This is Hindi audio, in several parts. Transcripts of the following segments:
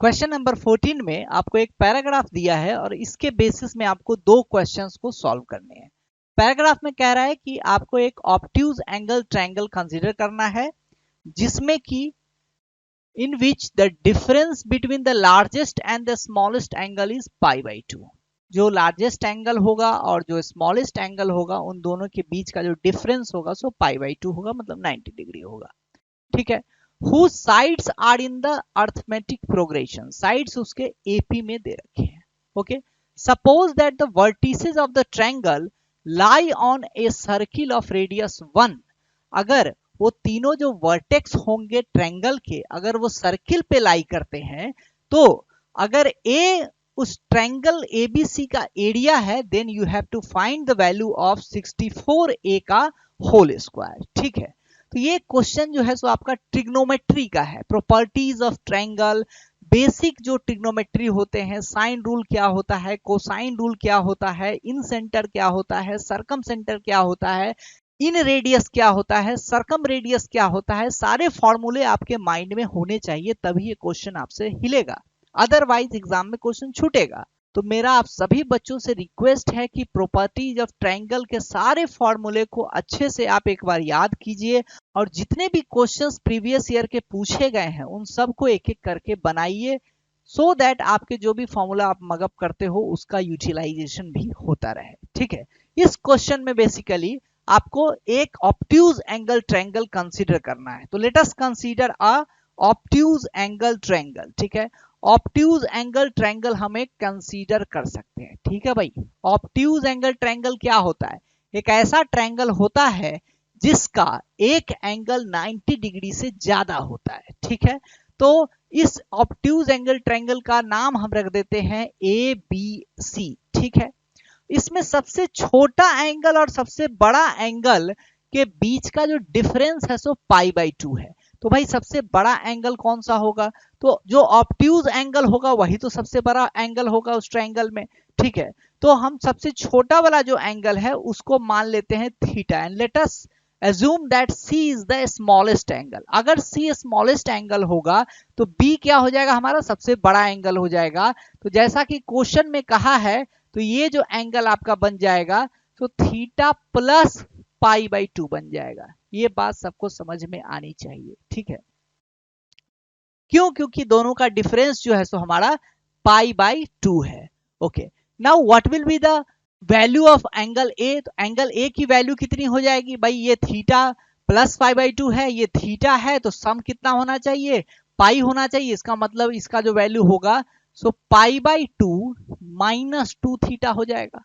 क्वेश्चन नंबर 14 में आपको एक पैराग्राफ दिया है और इसके बेसिस में आपको दो क्वेश्चंस को सॉल्व करने हैं। पैराग्राफ में कह रहा है कि आपको एक ऑब्ट्यूज एंगल ट्रायंगल कंसीडर करना है जिसमें कि in which the difference between the largest and the smallest angle is pi by 2। जो लार्जेस्ट एंगल होगा और जो स्मॉलेस्ट एंगल होगा उन दोनों के बीच का जो डिफरेंस होगा सो पाई बाई 2 होगा, मतलब 90 डिग्री होगा। ठीक है। whose sides are in the arithmetic progression, sides उसके AP में दे रखे हैं। Okay, suppose that the vertices of the triangle lie on a circle of radius 1। अगर वो तीनों जो वर्टेक्स होंगे ट्रायंगल के अगर वो सर्किल पे लाई करते हैं तो अगर ए उस ट्रायंगल एबीसी का एरिया है then you have to find the value of 64a का होल स्क्वायर। ठीक है, तो ये क्वेश्चन जो है सो आपका ट्रिग्नोमेट्री का है, प्रॉपर्टीज ऑफ ट्रायंगल, बेसिक जो ट्रिग्नोमेट्री होते हैं, साइन रूल क्या होता है, कोसाइन रूल क्या होता है, इन सेंटर क्या होता है, सरकम सेंटर क्या होता है, इन रेडियस क्या होता है, सरकम रेडियस क्या होता है, सारे फॉर्मूले आपके माइंड में होने चाहिए तभी ये क्वेश्चन आपसे हिलेगा, अदरवाइज एग्जाम में क्वेश्चन छूटेगा। तो मेरा आप सभी बच्चों से रिक्वेस्ट है कि प्रॉपर्टीज ऑफ ट्रायंगल के सारे फॉर्मूले को अच्छे से आप एक बार याद कीजिए और जितने भी क्वेश्चंस प्रीवियस ईयर के पूछे गए हैं उन सबको एक एक करके बनाइए सो दैट आपके जो भी फॉर्मूला आप मगअप करते हो उसका यूटिलाइजेशन भी होता रहे। ठीक है, इस क्वेश्चन में बेसिकली आपको एक ऑब्ट्यूज एंगल ट्रायंगल कंसीडर करना है। तो let us consider a obtuse angle triangle. ठीक है, ऑब्ट्यूज एंगल ट्रायंगल हमें कंसीडर कर सकते हैं। ठीक है भाई, ऑब्ट्यूज एंगल ट्रायंगल क्या होता है? एक ऐसा ट्रायंगल होता है जिसका एक एंगल 90 डिग्री से ज्यादा होता है। ठीक है, तो इस ऑब्ट्यूज एंगल ट्रायंगल का नाम हम रख देते हैं ABC। ठीक है, इसमें सबसे छोटा एंगल और सबसे बड़ा एंगल के बीच का जो डिफरेंस है सो पाई बाई 2 है। तो भाई सबसे बड़ा एंगल कौन सा होगा? तो जो ऑब्ट्यूज एंगल होगा वही तो सबसे बड़ा एंगल होगा उस ट्रायंगल में। ठीक है, तो हम सबसे छोटा वाला जो एंगल है उसको मान लेते हैं theta and let us assume that C is the smallest angle। अगर C स्मॉलेस्ट एंगल होगा तो B क्या हो जाएगा? हमारा सबसे बड़ा एंगल हो जाएगा। तो जैसा कि क्वेश्चन में कहा है तो ये जो एंगल आपका बन जाएगा तो थीटा प्लस पाई बाई 2 बन जाएगा। ये बात सबको समझ में आनी चाहिए। ठीक है, क्यों? क्योंकि दोनों का डिफरेंस जो है सो हमारा पाई बाई 2 है। Okay, now what will be the value of angle A? तो एंगल ए की वैल्यू कितनी हो जाएगी भाई? ये थीटा प्लस पाई बाई 2 है, ये थीटा है तो सम कितना होना चाहिए? पाई होना चाहिए। इसका मतलब इसका जो वैल्यू होगा सो पाई बाई 2 माइनस 2 थीटा हो जाएगा।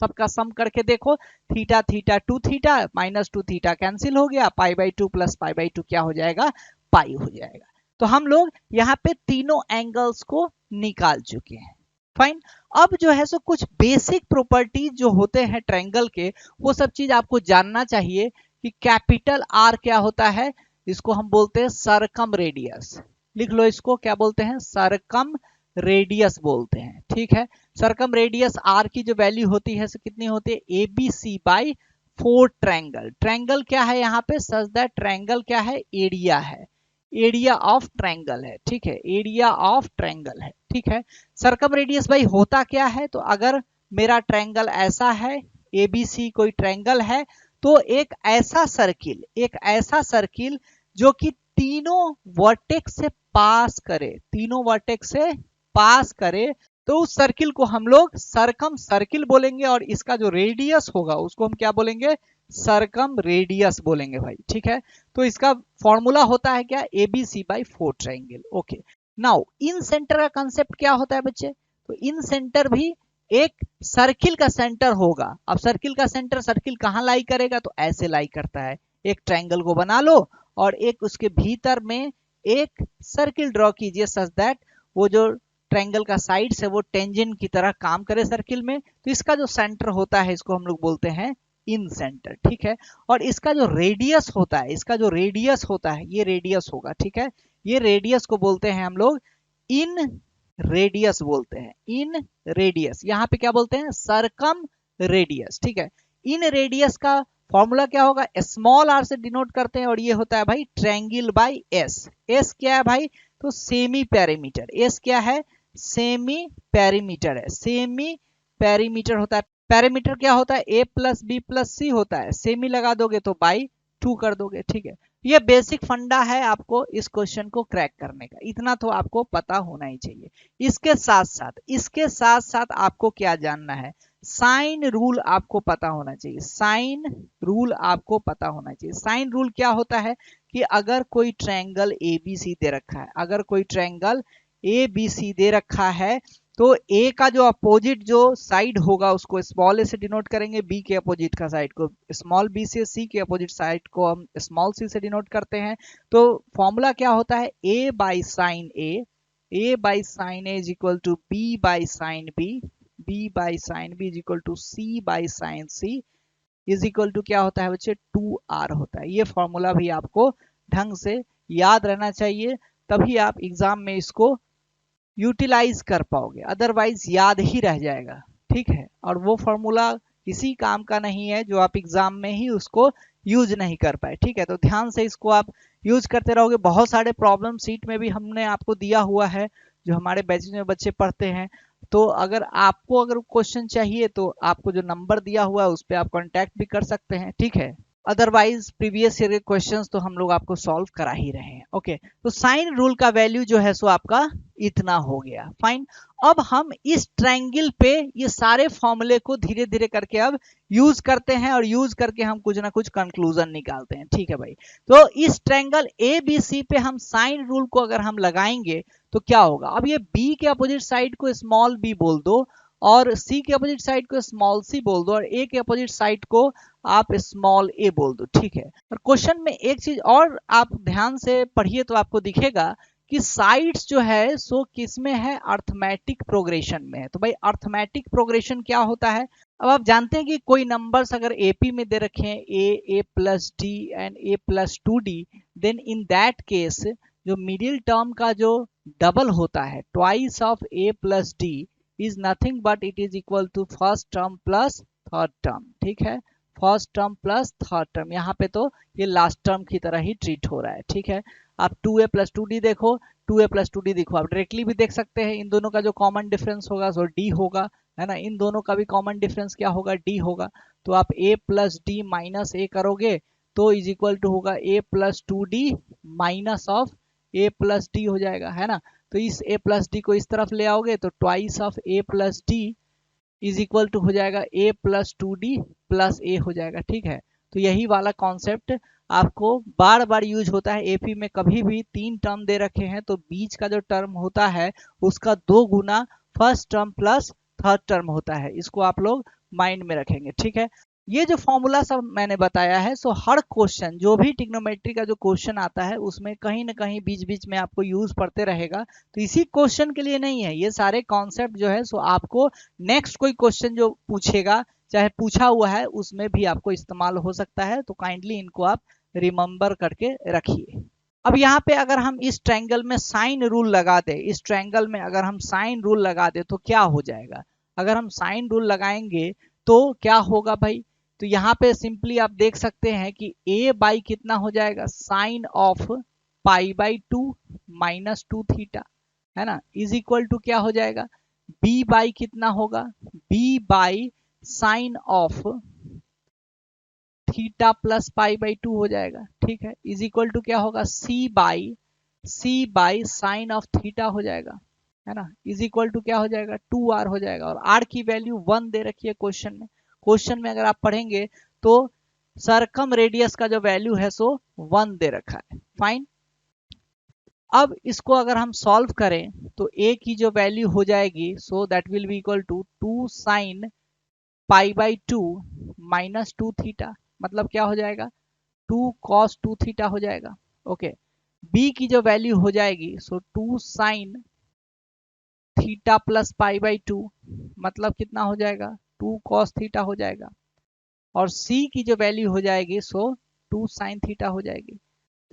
सबका सम करके देखो, theta theta 2 theta minus 2 theta cancel हो गया, पाई बाई 2 प्लस पाई बाई 2 क्या हो जाएगा? पाई हो जाएगा। तो हम लोग यहाँ पे तीनों एंगल्स को निकाल चुके हैं। फाइन, अब जो है सो कुछ बेसिक प्रॉपर्टीज जो होते हैं ट्रायंगल के वो सब चीज आपको जानना चाहिए कि कैपिटल आर क्या होता है? इसको हम बोलते हैं सरकम रेडियस। लिख लो इसको, क्या बोलते हैं? सरकम रेडियस बोलते हैं। ठीक है, सरकम रेडियस आर की जो वैल्यू होती है सो कितनी होती है? ABC by 4 triangle. ट्रायंगल क्या है यहाँ पे? सच दैट ट्रायंगल क्या है? एरिया है, एरिया ऑफ ट्रायंगल है। ठीक है, एरिया ऑफ ट्रायंगल है। ठीक है, सरकम रेडियस भाई होता क्या है? तो अगर मेरा ट्रायंगल ऐसा है, ABC कोई ट्रायंगल है, तो एक ऐसा सर्किल जो कि तीनों वर्टेक्स से पास करे, तीनों वर्टेक्स से पास करे, तो उस सर्किल को हम लोग सरकम सर्किल बोलेंगे और इसका जो रेडियस होगा उसको हम क्या बोलेंगे? सरकम रेडियस बोलेंगे भाई। ठीक है, तो इसका फॉर्मूला होता है क्या? ABC by 4 triangle. Okay, now in centre का कंसेप्ट क्या होता है बच्चे? तो इन सेंटर भी एक सर्किल का सेंटर होगा। अब सर्किल का सेंटर, सर्किल कहां लाई करेगा? तो ऐसे लाई करता है। एक ट्रायंगल को बना लो और एक उसके भीतर में एक सर्किल ड्रॉ कीजिए सच दैट वो जो ट्रायंगल का साइड्स है वो टेंजेंट की तरह काम करे सर्किल में। तो इसका जो सेंटर होता है इसको हम लोग बोलते हैं इन सेंटर। ठीक है, और इसका जो रेडियस होता है, इसका जो रेडियस होता है ये रेडियस होगा। ठीक है, ये रेडियस को बोलते हैं हम लोग इन रेडियस बोलते हैं, इन रेडियस। यहाँ पे क्या बोलते हैं? सरकम रेडियस। ठीक है, इन रेडियस का फॉर्मूला क्या होगा? स्मॉल आर से डिनोट करते हैं और ये होता है भाई ट्रायंगल बाई एस। एस क्या है भाई? तो सेमी पेरीमीटर, एस क्या है, सेमी पेरीमीटर है, सेमी पेरीमीटर होता है। पेरीमीटर क्या होता है, ए प्लस बी प्लस सी होता है, सेमी लगा दोगे तो बाई 2 कर दोगे, ठीक है। ये बेसिक फंडा है आपको इस क्वेश्चन को क्रैक करने का, इतना तो आपको पता होना ही चाहिए। इसके साथ साथ आपको क्या जानना है, साइन रूल आपको पता होना चाहिए, साइन रूल आपको पता होना चाहिए। साइन रूल क्या होता है कि अगर कोई ट्रायंगल एबीसी दे रखा है, अगर कोई ट्रायंगल एबीसी दे रखा है, तो ए का जो अपोजिट जो साइड होगा उसको स्मॉल ए से डिनोट करेंगे, बी के अपोजिट का साइड को स्मॉल बी से, सी के अपोजिट साइड को हम स्मॉल सी से डिनोट करते हैं। तो फॉर्मूला क्या होता है, A by sine A by sine A is equal to B by sine B by sine B is equal to C by sine C is equal to क्या होता है बच्चे, 2r होता है। ये फॉर्मूला भी आपको ढंग से याद रहना चाहिए, तभी आप एग्जाम में इसको यूटिलाइज कर पाओगे, अदरवाइज याद ही रह जाएगा, ठीक है। और वो फॉर्मूला किसी काम का नहीं है जो आप एग्जाम में ही उसको यूज नहीं कर पाए, ठीक है। तो ध्यान से इसको आप यूज करते रहोगे। बहुत सारे प्रॉब्लम सीट में भी हमने आपको दिया हुआ है, जो हमारे बैचेज में बच्चे पढ़ते हैं। तो अगर आपको अगर क्वेश्चन चाहिए तो आपको जो नंबर दिया हुआ है उस पर आप कॉन्टैक्ट भी कर सकते हैं, ठीक है। अदरवाइज प्रीवियस ईयर के क्वेश्चंस तो हम लोग आपको सॉल्व करा ही रहे हैं, ओके। तो साइन रूल का वैल्यू जो है सो आपका इतना हो गया, फाइन। अब हम इस ट्रायंगल पे ये सारे फॉर्मूले को धीरे धीरे करके अब यूज करते हैं, और यूज करके हम कुछ ना कुछ कंक्लूजन निकालते हैं, ठीक है भाई। तो इस ट्रायंगल ए बी सी पे हम साइन रूल को अगर हम लगाएंगे तो क्या होगा, अब ये बी के अपोजिट साइड को स्मॉल बी बोल दो, और सी के अपोजिट साइड को स्मॉल सी बोल दो, और ए के अपोजिट साइड को आप स्मॉल ए बोल दो, ठीक है। और क्वेश्चन में एक चीज और आप ध्यान से पढ़िए तो आपको दिखेगा कि साइड्स जो है सो किस में है, अर्थमेटिक प्रोग्रेशन में है। तो भाई अर्थमेटिक प्रोग्रेशन क्या होता है, अब आप जानते हैं कि कोई नंबर्स अगर एपी में दे रखे हैं A plus D and A plus 2d, then in that case जो मिडिल टर्म का जो डबल होता है, twice of A plus D is nothing but it is equal to first term plus third term, ठीक है। First term plus third term, यहाँ पे तो ये लास्ट टर्म की तरह ही ट्रीट हो रहा है, ठीक है। आप 2a प्लस 2d देखो, 2a प्लस 2d देखो, आप डायरेक्टली भी देख सकते हैं। इन दोनों का जो कॉमन डिफरेंस होगा सो d होगा, है ना। इन दोनों का भी कॉमन डिफरेंस क्या होगा, d होगा। तो आप a प्लस डी माइनस ए करोगे तो इज इक्वल टू होगा a plus 2d minus of a plus D हो जाएगा, है ना। तो इस a प्लस डी को इस तरफ ले आओगे तो twice of a plus D is equal to हो जाएगा a प्लस 2d प्लस ए हो जाएगा, ठीक है। तो यही वाला कॉन्सेप्ट आपको बार बार यूज होता है। एपी में कभी भी 3 टर्म दे रखे हैं तो बीच का जो टर्म होता है उसका 2 गुना first term plus third term होता है, इसको आप लोग माइंड में रखेंगे, ठीक है। ये जो फॉर्मूला सब मैंने बताया है सो हर क्वेश्चन जो भी ट्रिग्नोमेट्री का जो क्वेश्चन आता है उसमें कहीं ना कहीं बीच बीच में आपको यूज पड़ते रहेगा। तो इसी क्वेश्चन के लिए नहीं है, ये सारे कॉन्सेप्ट जो है सो आपको नेक्स्ट कोई क्वेश्चन जो पूछेगा चाहे पूछा हुआ है उसमें भी आपको इस्तेमाल हो सकता है। तो काइंडली इनको आप रिमेंबर करके रखिए। अब यहाँ पे अगर हम इस ट्रायंगल में साइन रूल लगा दे, इस ट्रायंगल में अगर हम साइन रूल लगा दे तो क्या हो जाएगा, अगर हम साइन रूल लगाएंगे तो क्या होगा भाई। तो यहाँ पे सिंपली आप देख सकते हैं कि a बाई कितना हो जाएगा, sine of pi by 2 minus 2 theta, है ना, इज इक्वल टू क्या हो जाएगा, b बाई कितना होगा, b by sine of theta plus pi by 2 हो जाएगा, ठीक है। इज इक्वल टू क्या होगा, सी बाई साइन ऑफ थीटा हो जाएगा, है ना। इज इक्वल टू क्या हो जाएगा, 2r हो जाएगा। और r की वैल्यू 1 दे रखी है क्वेश्चन में। क्वेश्चन में अगर आप पढ़ेंगे तो सरकम रेडियस का जो वैल्यू है सो 1 दे रखा है, फाइन। अब इसको अगर हम सॉल्व करें तो a की जो वैल्यू हो जाएगी so that will be equal to 2 sine pi by 2 minus 2 theta, मतलब क्या हो जाएगा, 2 कॉस 2 थीटा हो जाएगा, ओके। b की जो वैल्यू हो जाएगी सो 2 sine theta plus pi by 2, मतलब कितना हो जाएगा, 2 कॉस थीटा हो जाएगा। और c की जो वैल्यू हो जाएगी सो 2 साइन थीटा हो जाएगी।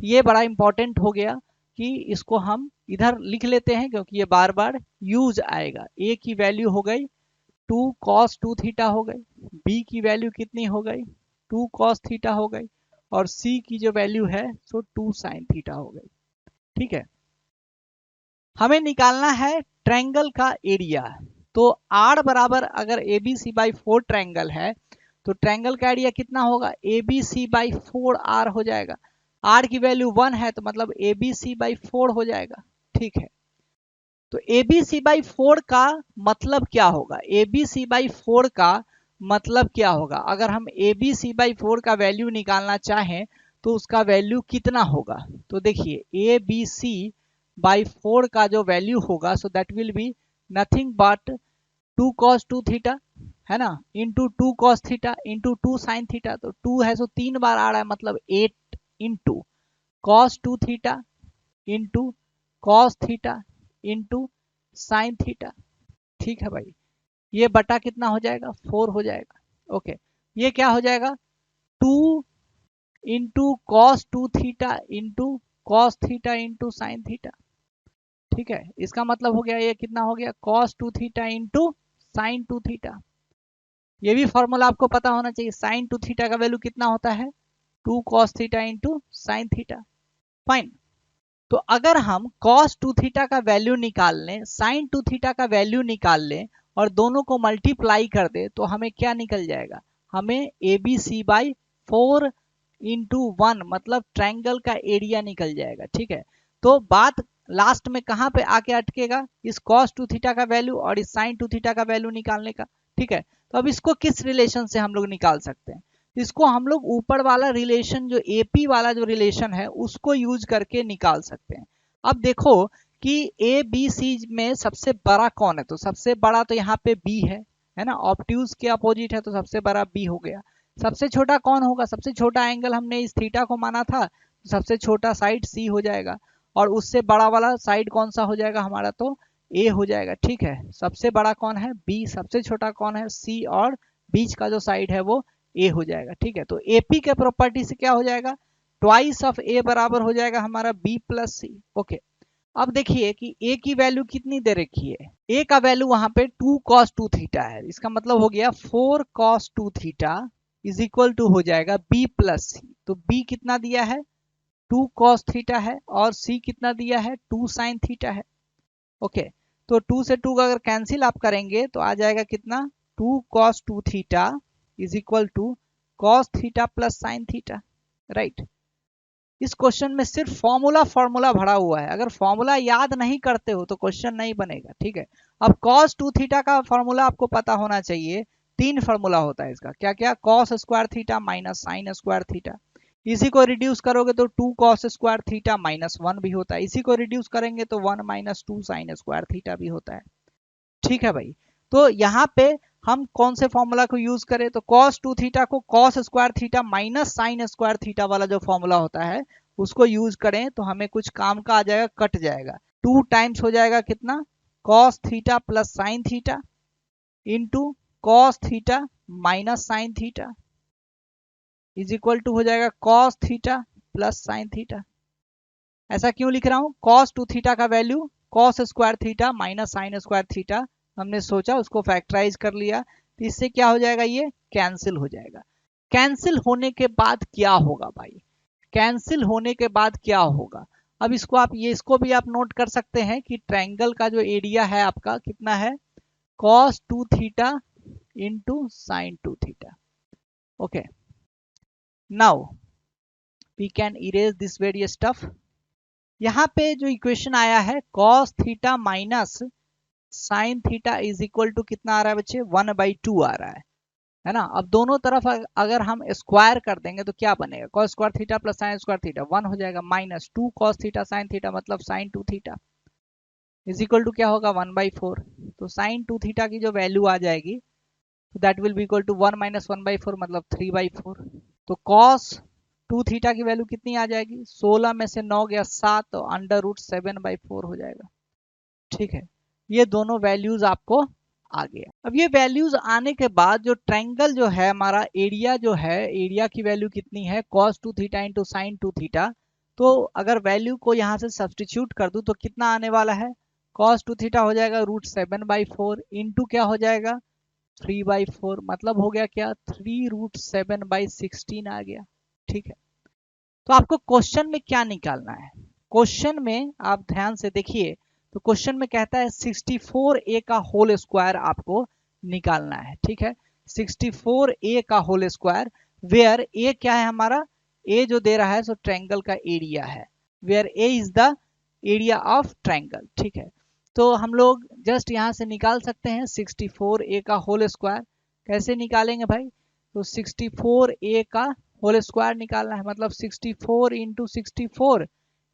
ये बड़ा इंपॉर्टेंट हो गया कि इसको हम इधर लिख लेते हैं क्योंकि ये बार बार यूज आएगा। a की वैल्यू हो गई 2 cos 2 थीटा हो गई, b की वैल्यू कितनी हो गई, 2 cos थीटा हो गई, और c की जो वैल्यू है सो 2 sin थीटा हो गई, ठीक है। हमें निकालना है ट्रायंगल का एरिया। तो आर बराबर अगर A B C by 4 triangle है तो ट्रायंगल का एरिया कितना होगा, A B C by 4 R हो जाएगा। आर की वैल्यू 1 है तो मतलब ए बी सी बाई 4 हो जाएगा। ठीक है, तो ए बी सी बाई 4 का मतलब क्या होगा, ए बी सी बाई 4 का मतलब क्या होगा, अगर हम ए बी सी बाई 4 का वैल्यू निकालना चाहें तो उसका वैल्यू कितना होगा। तो देखिए ए बी सी बाई 4 का जो वैल्यू होगा सो that will be nothing but 2 cos 2 theta, है ना, into 2 cos theta into 2 sine theta. तो 2 है सो 3 बार आ रहा है, मतलब 8 into cos 2 theta into cos theta into sine theta. ठीक है भाई, ये बटा कितना हो जाएगा, 4 हो जाएगा। ओके, ये क्या हो जाएगा, 2 into cos 2 theta into cos theta into sine theta. ठीक है, इसका मतलब हो गया ये कितना हो गया, cos 2 theta into sine 2 theta. ये भी फॉर्मूला आपको पता होना चाहिए, साइन 2 थीटा का वैल्यू कितना होता है, 2 cos theta into sine theta. Fine, तो अगर हम cos 2 थीटा का वैल्यू निकाल लें, sin 2 थीटा का वैल्यू निकाल लें और दोनों को मल्टीप्लाई कर दे तो हमें क्या निकल जाएगा, हमें A B C by 4 into 1 मतलब ट्रायंगल का एरिया निकल जाएगा। ठीक है, तो बात लास्ट में कहां पे आके अटकेगा, इस cos 2 थीटा का वैल्यू और इस sin 2 थीटा का वैल्यू निकालने का। ठीक है, तो अब इसको किस रिलेशन से हम लोग निकाल सकते हैं, इसको हम लोग ऊपर वाला रिलेशन जो एपी वाला जो रिलेशन है उसको यूज करके निकाल सकते हैं। अब देखो कि ए बी सी में सबसे बड़ा कौन है, तो सबसे बड़ा तो यहाँ पे बी है ना, ऑब्ट्यूज के अपोजिट है तो सबसे बड़ा बी हो गया। सबसे छोटा कौन होगा, सबसे छोटा एंगल हमने इस थीटा को माना था, तो सबसे छोटा साइड सी हो जाएगा और उससे बड़ा वाला साइड कौन सा हो जाएगा हमारा, तो ए हो जाएगा। ठीक है, सबसे बड़ा कौन है बी, सबसे छोटा कौन है सी और बीच का जो साइड है वो ए हो जाएगा। ठीक है, तो एपी के प्रॉपर्टी से क्या हो जाएगा, ट्वाइस ऑफ ए बराबर हो जाएगा हमारा बी प्लस सी। ओके, अब देखिए कि ए की वैल्यू कितनी दे रखी है, ए का वैल्यू वहां पे 2 cos 2 थीटा है, इसका मतलब हो गया 4 cos 2 theta is equal to हो जाएगा बी प्लस सी। तो बी कितना दिया है 2 cos थीटा है और सी कितना दिया है 2 sin थीटा है। ओके, तो 2 से 2 अगर कैंसिल आप करेंगे तो आ जाएगा कितना 2 cos 2 theta is equal to cos theta plus sine theta. Right, इस क्वेश्चन में सिर्फ फॉर्मूला भरा हुआ है, अगर फॉर्मूला याद नहीं करते हो तो क्वेश्चन नहीं बनेगा। ठीक है, अब cos 2 थीटा का फॉर्मूला आपको पता होना चाहिए, 3 फॉर्मूला होता है इसका, क्या क्या, cos square theta minus sine square theta, इसी को रिड्यूस करोगे तो 2 cos स्क्वायर थीटा माइनस 1 भी होता है, इसी को रिड्यूस करेंगे तो 1 माइनस 2 साइन स्क्वायर थीटा भी होता है। ठीक है भाई, तो यहाँ पे हम कौन से फॉर्मूला को यूज करें, तो cos 2 थीटा को cos square theta minus sine square theta वाला जो फॉर्मूला होता है उसको यूज करें तो हमें कुछ काम का आ जाएगा, कट जाएगा, 2 टाइम्स हो जाएगा कितना cos theta plus sine theta into cos theta minus sine theta is equal to हो जाएगा cos theta plus sine theta. ऐसा क्यों लिख रहा हूं, cos 2 थीटा का value cos square theta minus sine square theta, हमने सोचा उसको फैक्टराइज कर लिया, तो इससे क्या हो जाएगा, ये कैंसिल हो जाएगा। कैंसिल होने के बाद क्या होगा भाई, कैंसिल होने के बाद क्या होगा, अब इसको आप ये इसको भी आप नोट कर सकते हैं कि ट्रायंगल का जो एरिया है आपका कितना है cos 2 theta into sine 2 theta. Okay, now we can erase this various stuff. यहाँ पे जो इक्वेशन आया है cos theta minus sine theta is equal to कितना आ रहा है बच्चे, 1/2 आ रहा है ना। अब दोनों तरफ अगर हम स्क्वायर कर देंगे तो क्या बनेगा, cos square theta plus sine square theta 1 हो जाएगा, minus 2 cos theta sine theta मतलब sine 2 theta is equal to क्या होगा 1/4। तो साइन 2 थीटा की जो वैल्यू आ जाएगी that will be equal to 1 minus 1/4 मतलब 3/4। तो cos 2 थीटा की वैल्यू कितनी आ जाएगी, 16 में से 9 गया 7 तो अंडर रूट 7/4 हो जाएगा। ठीक है, ये दोनों वैल्यूज आपको आ गया। अब ये वैल्यूज आने के बाद जो ट्रायंगल जो है हमारा एरिया जो है, एरिया की वैल्यू कितनी है cos 2 theta into sine 2 theta, तो अगर वैल्यू को यहाँ से सब्सटीट्यूट कर दूं तो कितना आने वाला है, cos 2 थीटा हो जाएगा √7/4 इंटू क्या हो जाएगा 3/4, मतलब हो गया क्या 3√7/16 आ गया। ठीक है, तो आपको क्वेश्चन में क्या निकालना है, क्वेश्चन में आप ध्यान से देखिए तो क्वेश्चन में कहता है 64a का होल स्क्वायर आपको निकालना है, ठीक है। 64a का होल स्क्वायर, वेयर a क्या है हमारा, a जो दे रहा है सो ट्रायंगल का एरिया है, where a is the area of triangle, ठीक है। तो हम लोग जस्ट यहाँ से निकाल सकते हैं 64a का होल स्क्वायर। कैसे निकालेंगे भाई, तो 64a का होल स्क्वायर निकालना है, मतलब 64 इंटू 64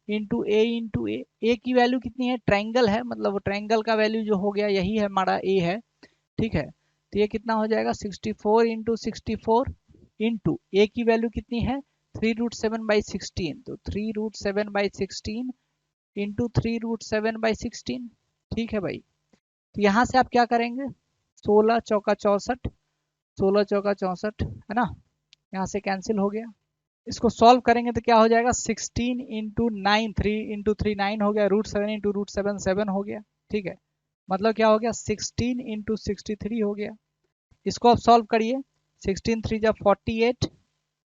इंटू ए की वैल्यू कितनी है, ट्रायंगल है, मतलब ट्रायंगल का वैल्यू जो हो गया यही है हमारा ए है, ठीक है। तो ये कितना हो जाएगा 64 इंटू 64 इंटू ए की वैल्यू कितनी है 3√7/16, तो 3√7/16 इंटू 3√7/16, ठीक है भाई। तो यहाँ से आप क्या करेंगे, 16 चौका 64, 16 चौका 64 है ना, यहाँ से कैंसिल हो गया। इसको सॉल्व करेंगे तो क्या हो जाएगा 16 इंटू 9, 3 इंटू 3 9 हो गया, √7 इंटू √7 7 हो गया, ठीक है। मतलब क्या हो गया 16 इंटू 63 हो गया। इसको आप सॉल्व करिए, 16 3 जा 48,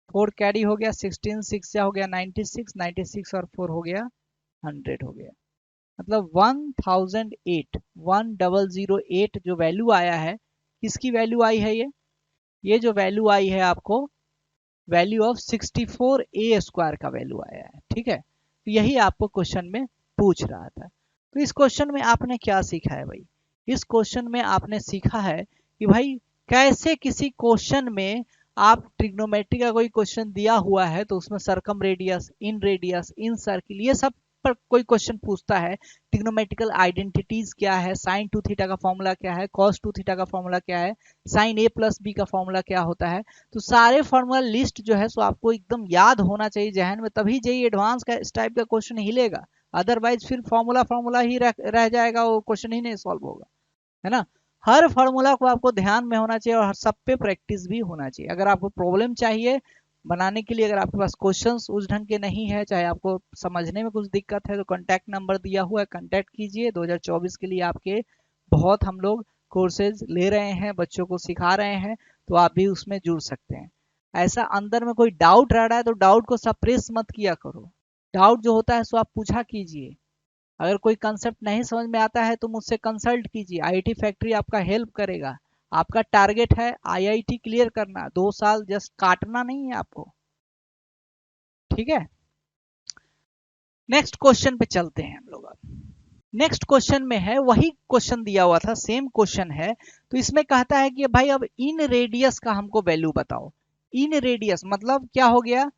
4 कैरी हो गया, 16 6 जा हो गया 96, 96 और 4 हो गया 100 हो गया। मतलब 1008 जो वैल्यू आया है, किसकी वैल्यू आई है, ये जो वैल्यू आई है आपको वैल्यू ऑफ 64a स्क्वायर का वैल्यू आया है, ठीक है। तो यही आपको क्वेश्चन में पूछ रहा था। तो इस क्वेश्चन में आपने क्या सीखा है भाई, इस क्वेश्चन में आपने सीखा है कि भाई कैसे किसी क्वेश्चन में आप ट्रिग्नोमेट्री का कोई क्वेश्चन दिया हुआ है तो उसमें सरकम रेडियस, इन सर्किल, ये सब पर कोई क्वेश्चन पूछता है, ट्रिग्नोमेट्रिकल आइडेंटिटीज क्या है, साइन 2 थीटा का फॉर्मूला क्या है, कॉस 2 थीटा का फॉर्मूला क्या है, साइन a प्लस बी का फॉर्मूला क्या होता है, तो सारे फॉर्मूला लिस्ट जो है सो आपको एकदम याद होना चाहिए जहन में, तभी जेईई एडवांस का इस टाइप का क्वेश्चन हिलेगा। अदरवाइज फिर फॉर्मूला ही रह जाएगा, वो क्वेश्चन ही नहीं सॉल्व होगा, है ना। हर फॉर्मूला को आपको ध्यान में होना चाहिए और हर सब पे प्रैक्टिस भी होना चाहिए। अगर आपको प्रॉब्लम चाहिए बनाने के लिए, अगर आपके पास क्वेश्चंस उस ढंग के नहीं है, चाहे आपको समझने में कुछ दिक्कत है, तो कॉन्टैक्ट नंबर दिया हुआ है, कॉन्टैक्ट कीजिए। 2024 के लिए आपके बहुत हम लोग कोर्सेज ले रहे हैं, बच्चों को सिखा रहे हैं, तो आप भी उसमें जुड़ सकते हैं। ऐसा अंदर में कोई डाउट रह रहा है तो डाउट को सप्रेस मत किया करो, डाउट जो होता है सो आप पूछा कीजिए। अगर कोई कंसेप्ट नहीं समझ में आता है तो मुझसे कंसल्ट कीजिए, आईआईटी फैक्ट्री आपका हेल्प करेगा। आपका टारगेट है आईआईटी क्लियर करना, 2 साल जस्ट काटना नहीं है आपको, ठीक है। नेक्स्ट क्वेश्चन पे चलते हैं हम लोग। अब नेक्स्ट क्वेश्चन में है, वही क्वेश्चन दिया हुआ था, सेम क्वेश्चन है, तो इसमें कहता है कि भाई अब इन रेडियस का हमको वैल्यू बताओ। इन रेडियस मतलब क्या हो गया,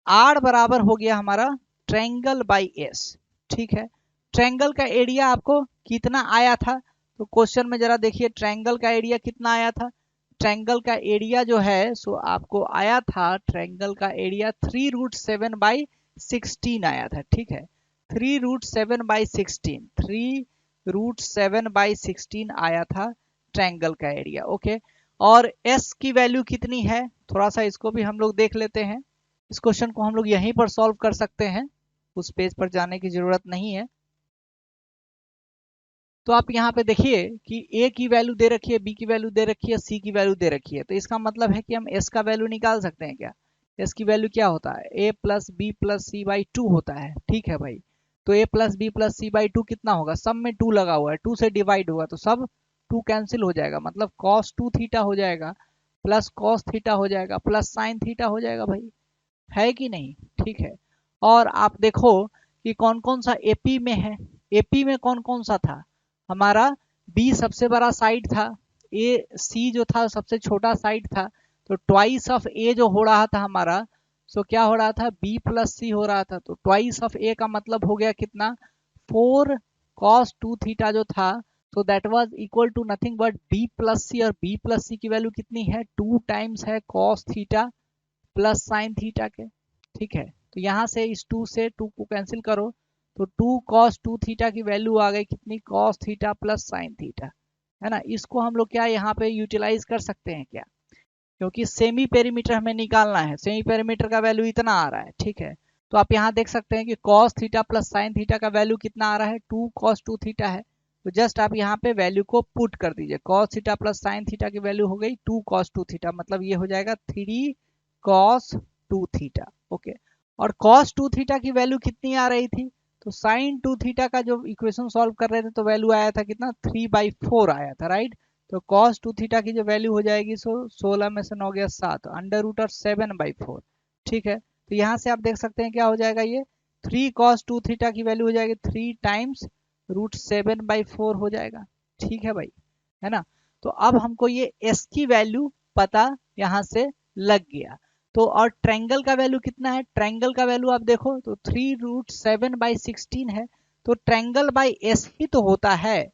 आर बराबर हो गया हमारा ट्रायंगल बाई एस, ठीक है। ट्रायंगल का एरिया आपको कितना आया था, तो क्वेश्चन में जरा देखिए ट्रायंगल का एरिया कितना आया था। ट्रायंगल का एरिया जो है सो आपको आया था, ट्रायंगल का एरिया 3√7/16 आया था, ठीक है। 3√7/16, 3√7/16 आया था ट्रायंगल का एरिया, ओके। और एस की वैल्यू कितनी है, थोड़ा सा इसको भी हम लोग देख लेते हैं। इस क्वेश्चन को हम लोग यहीं पर सॉल्व कर सकते हैं, उस पेज पर जाने की जरूरत नहीं है। तो आप यहाँ पे देखिए कि ए की वैल्यू दे रखी है, बी की वैल्यू दे रखी है, सी की वैल्यू दे रखी है, तो इसका मतलब है कि हम एस का वैल्यू निकाल सकते हैं क्या। एस की वैल्यू क्या होता है, A plus B plus C by 2 होता है, ठीक है भाई। तो A plus B plus C by 2 कितना होगा, सब में 2 लगा हुआ है, 2 से डिवाइड होगा तो सब 2 कैंसिल हो जाएगा, मतलब कॉस 2 थीटा हो जाएगा, प्लस कॉस थीटा हो जाएगा, प्लस साइन थीटा हो जाएगा भाई, है कि नहीं, ठीक है। और आप देखो कि कौन कौन सा एपी में है, एपी में कौन कौन सा था, हमारा बी सबसे बड़ा साइड था, ए सी जो था सबसे छोटा साइड था, तो ट्वाइस ऑफ ए जो हो रहा था हमारा, सो क्या हो रहा था, बी प्लस सी हो रहा था, तो ट्वाइस ऑफ ए का मतलब हो गया कितना, 4 cos 2 थीटा जो था, तो that was equal to nothing but B plus C, और बी प्लस सी की वैल्यू कितनी है, 2 टाइम्स है cos theta plus sine theta के, ठीक है। तो यहाँ से इस 2 से 2 को कैंसिल करो, तो 2 cos 2 थीटा की वैल्यू आ गई कितनी, cos theta plus sine theta, है ना। इसको हम लोग क्या यहाँ पे यूटिलाइज कर सकते हैं क्या, क्योंकि सेमी पेरीमीटर हमें निकालना है, सेमी पेरीमीटर का वैल्यू इतना आ रहा है, ठीक है। तो आप यहाँ देख सकते हैं कि cos theta plus sine theta का वैल्यू कितना आ रहा है, 2 cos 2 थीटा है, तो जस्ट आप यहाँ पे वैल्यू को पुट कर दीजिए, cos theta plus sine theta की वैल्यू हो गई 2 cos 2 थीटा, मतलब ये हो जाएगा 3 cos 2 थीटा, ओके। और cos 2 थीटा की वैल्यू कितनी आ रही थी, तो साइन 2 थीटा का जो इक्वेशन सॉल्व कर रहे थे तो वैल्यू आया था कितना 3/4 आया था, राइट। तो कॉस 2 थीटा की जो वैल्यू हो जाएगी सो 16 में से 9 गया 7, अंडर रूट और 7/4, ठीक है। तो यहाँ से आप देख सकते हैं क्या हो जाएगा, ये 3 cos 2 थीटा की वैल्यू हो जाएगी 3 टाइम्स रूट 7/4 हो जाएगा, ठीक है भाई, है ना। तो अब हमको ये s की वैल्यू पता यहाँ से लग गया। तो और ट्रायंगल का वैल्यू कितना है, ट्रायंगल का वैल्यू आप देखो तो 3√7/16 है। तो ट्रायंगल बाय एस ही तो होता है,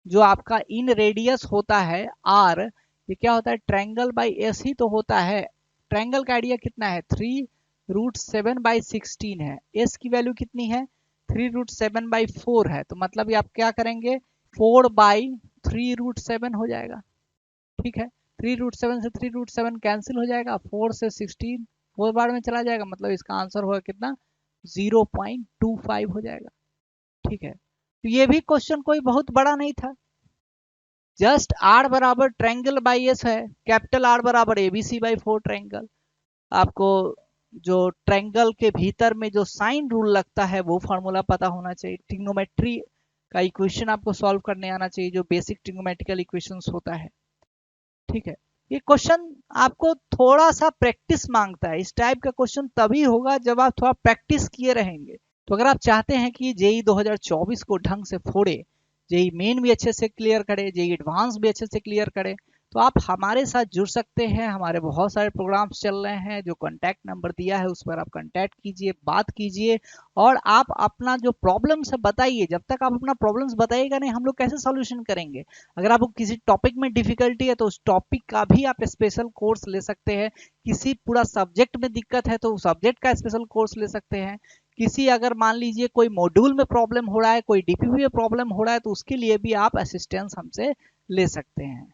जो आपका इन रेडियस होता है r, ये क्या होता है, ट्रायंगल बाय एस ही तो होता है। ट्रायंगल का आइडिया कितना है, 3√7/16 है, s की वैल्यू कितनी है 3√7/4 है। तो मतलब ये आप क्या करेंगे 4/3√7 हो जाएगा, ठीक है। 3√7 से 3√7 कैंसिल हो जाएगा, 4 से 16 4 बार में चला जाएगा, मतलब इसका आंसर होगा कितना 0.25 हो जाएगा, ठीक है। तो ये भी क्वेश्चन कोई बहुत बड़ा नहीं था, जस्ट आर बराबर ट्रायंगल बाई एस है, कैपिटल आर बराबर ABC/4 ट्रायंगल। आपको जो ट्रायंगल के भीतर में जो साइन रूल लगता है वो फॉर्मूला पता होना चाहिए, ट्रिग्नोमेट्री का इक्वेशन आपको सॉल्व करने आना चाहिए, जो बेसिक ट्रिग्नोमेट्रिकल इक्वेशंस होता है, ठीक है। ये क्वेश्चन आपको थोड़ा सा प्रैक्टिस मांगता है, इस टाइप का क्वेश्चन तभी होगा जब आप थोड़ा प्रैक्टिस किए रहेंगे। तो अगर आप चाहते हैं कि जेई 2024 को ढंग से फोड़े, जेई मेन भी अच्छे से क्लियर करे, जेई एडवांस भी अच्छे से क्लियर करे, तो आप हमारे साथ जुड़ सकते हैं। हमारे बहुत सारे प्रोग्राम्स चल रहे हैं, जो कॉन्टैक्ट नंबर दिया है उस पर आप कॉन्टैक्ट कीजिए, बात कीजिए, और आप अपना जो प्रॉब्लम्स है बताइए। जब तक आप अपना प्रॉब्लम्स बताइएगा नहीं, हम लोग कैसे सॉल्यूशन करेंगे। अगर आपको किसी टॉपिक में डिफिकल्टी है तो उस टॉपिक का भी आप स्पेशल कोर्स ले सकते हैं, किसी पूरा सब्जेक्ट में दिक्कत है तो सब्जेक्ट का स्पेशल कोर्स ले सकते हैं, किसी अगर मान लीजिए कोई मॉड्यूल में प्रॉब्लम हो रहा है, कोई डीपीपी में प्रॉब्लम हो रहा है, तो उसके लिए भी आप असिस्टेंस हमसे ले सकते हैं।